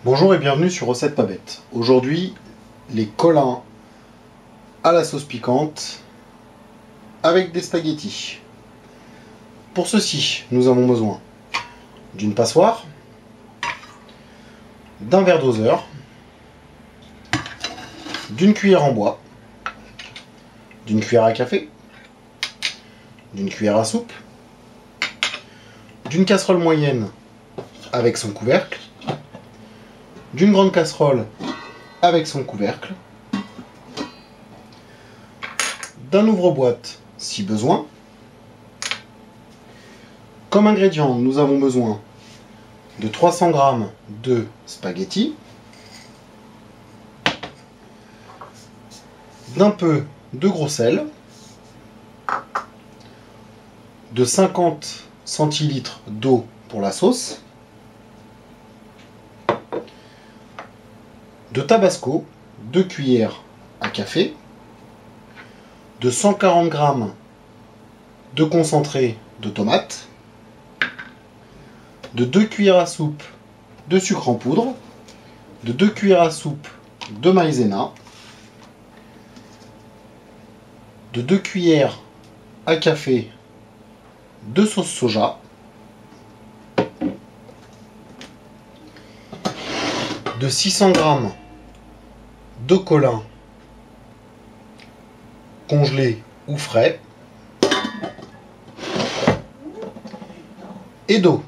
Bonjour et bienvenue sur Recette pas bête. Aujourd'hui, les colins à la sauce piquante avec des spaghettis. Pour ceci, nous avons besoin d'une passoire, d'un verre doseur, d'une cuillère en bois, d'une cuillère à café, d'une cuillère à soupe, d'une casserole moyenne avec son couvercle, d'une grande casserole avec son couvercle, d'un ouvre-boîte si besoin. Comme ingrédients, nous avons besoin de 300 g de spaghettis, d'un peu de gros sel, de 50 centilitres d'eau pour la sauce, de tabasco, 2 cuillères à café, de 140 g de concentré de tomate, de 2 cuillères à soupe de sucre en poudre, de 2 cuillères à soupe de maïzena, de 2 cuillères à café de sauce soja, de 600 g de colin congelé ou frais et d'eau.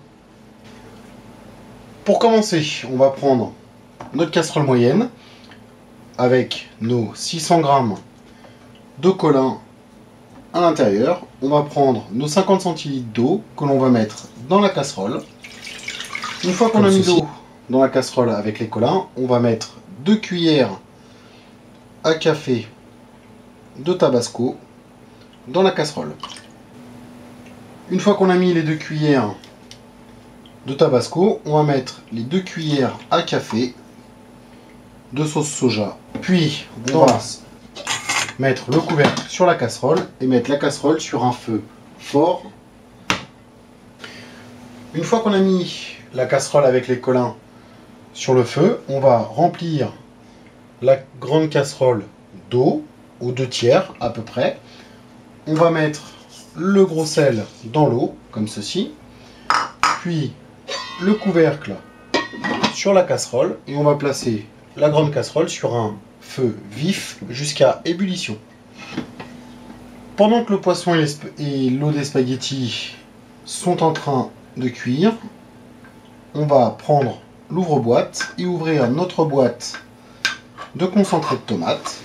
Pour commencer, on va prendre notre casserole moyenne avec nos 600 g de colin à l'intérieur. On va prendre nos 50 centilitres d'eau que l'on va mettre dans la casserole. Une fois qu'on a mis l'eau dans la casserole avec les colins, on va mettre 2 cuillères à café de tabasco dans la casserole. Une fois qu'on a mis les 2 cuillères de tabasco, on va mettre les 2 cuillères à café de sauce soja. Puis on va mettre le couvercle sur la casserole et mettre la casserole sur un feu fort. Une fois qu'on a mis la casserole avec les colins sur le feu, on va remplir la grande casserole d'eau aux 2 tiers à peu près. On va mettre le gros sel dans l'eau comme ceci, puis le couvercle sur la casserole et on va placer la grande casserole sur un feu vif jusqu'à ébullition. Pendant que le poisson et l'eau des spaghettis sont en train de cuire, on va prendre l'ouvre-boîte et ouvrir notre boîte de concentré de tomate.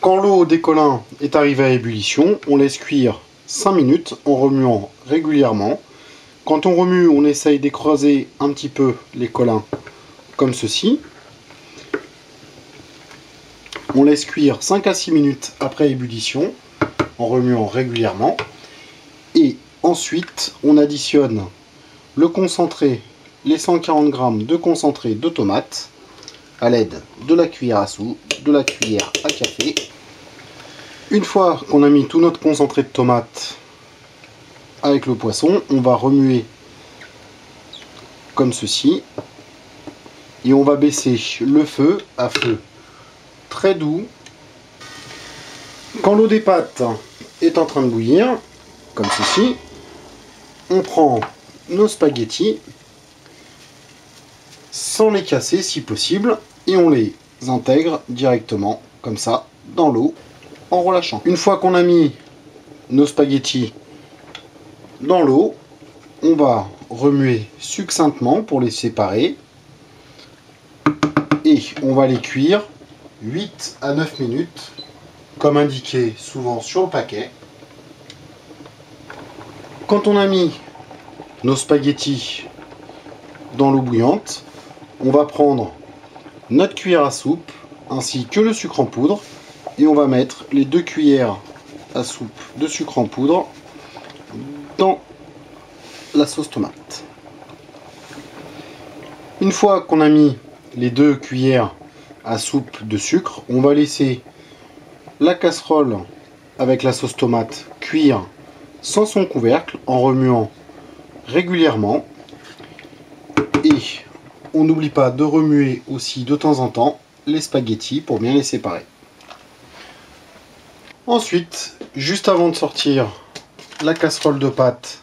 Quand l'eau des colins est arrivée à ébullition, on laisse cuire 5 minutes en remuant régulièrement. Quand on remue, on essaye d'écraser un petit peu les colins comme ceci. On laisse cuire 5 à 6 minutes après ébullition en remuant régulièrement. Et ensuite, on additionne le concentré, les 140 g de concentré de tomate à l'aide de la cuillère à soupe, de la cuillère à café. Une fois qu'on a mis tout notre concentré de tomate avec le poisson, on va remuer comme ceci et on va baisser le feu à feu très doux. Quand l'eau des pâtes est en train de bouillir, comme ceci, on prend nos spaghettis sans les casser si possible et on les intègre directement comme ça dans l'eau en relâchant. Une fois qu'on a mis nos spaghettis dans l'eau, on va remuer succinctement pour les séparer et on va les cuire 8 à 9 minutes comme indiqué souvent sur le paquet. Quand on a mis nos spaghettis dans l'eau bouillante, on va prendre notre cuillère à soupe ainsi que le sucre en poudre et on va mettre les 2 cuillères à soupe de sucre en poudre dans la sauce tomate. Une fois qu'on a mis les 2 cuillères à soupe de sucre, on va laisser la casserole avec la sauce tomate cuire sans son couvercle en remuant régulièrement. Et on n'oublie pas de remuer aussi de temps en temps les spaghettis pour bien les séparer. Ensuite, juste avant de sortir la casserole de pâtes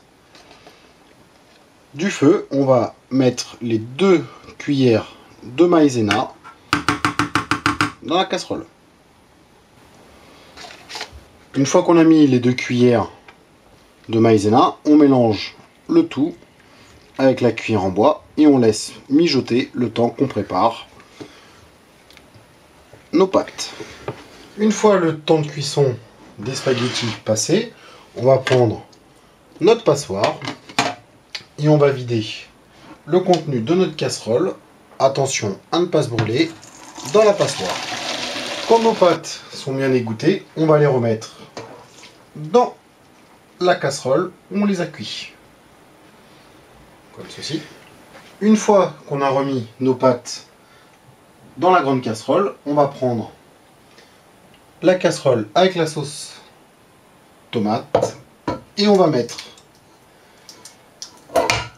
du feu, on va mettre les 2 cuillères de maïzena dans la casserole. Une fois qu'on a mis les 2 cuillères de maïzena, on mélange le tout avec la cuillère en bois et on laisse mijoter le temps qu'on prépare nos pâtes. Une fois le temps de cuisson des spaghettis passé, on va prendre notre passoire et on va vider le contenu de notre casserole. Attention à ne pas se brûler dans la passoire. Quand nos pâtes sont bien égouttées, on va les remettre dans la casserole où on les a cuits. Comme ceci. Une fois qu'on a remis nos pâtes dans la grande casserole, on va prendre la casserole avec la sauce tomate et on va mettre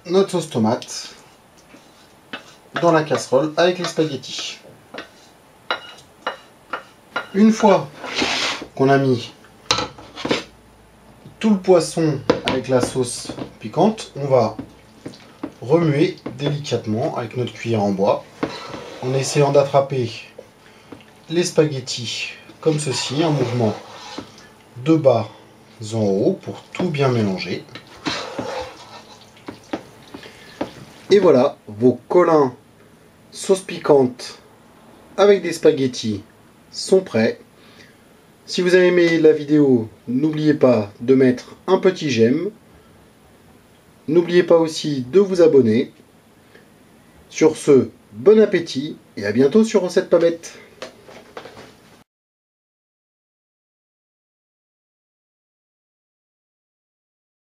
notre sauce tomate dans la casserole avec les spaghettis. Une fois qu'on a mis tout le poisson avec la sauce piquante, on va remuer délicatement avec notre cuillère en bois en essayant d'attraper les spaghettis comme ceci, un mouvement de bas en haut pour tout bien mélanger. Et voilà, vos colins sauce piquante avec des spaghettis sont prêts. Si vous avez aimé la vidéo, n'oubliez pas de mettre un petit j'aime. N'oubliez pas aussi de vous abonner. Sur ce, bon appétit et à bientôt sur Recettes Pas Bêtes.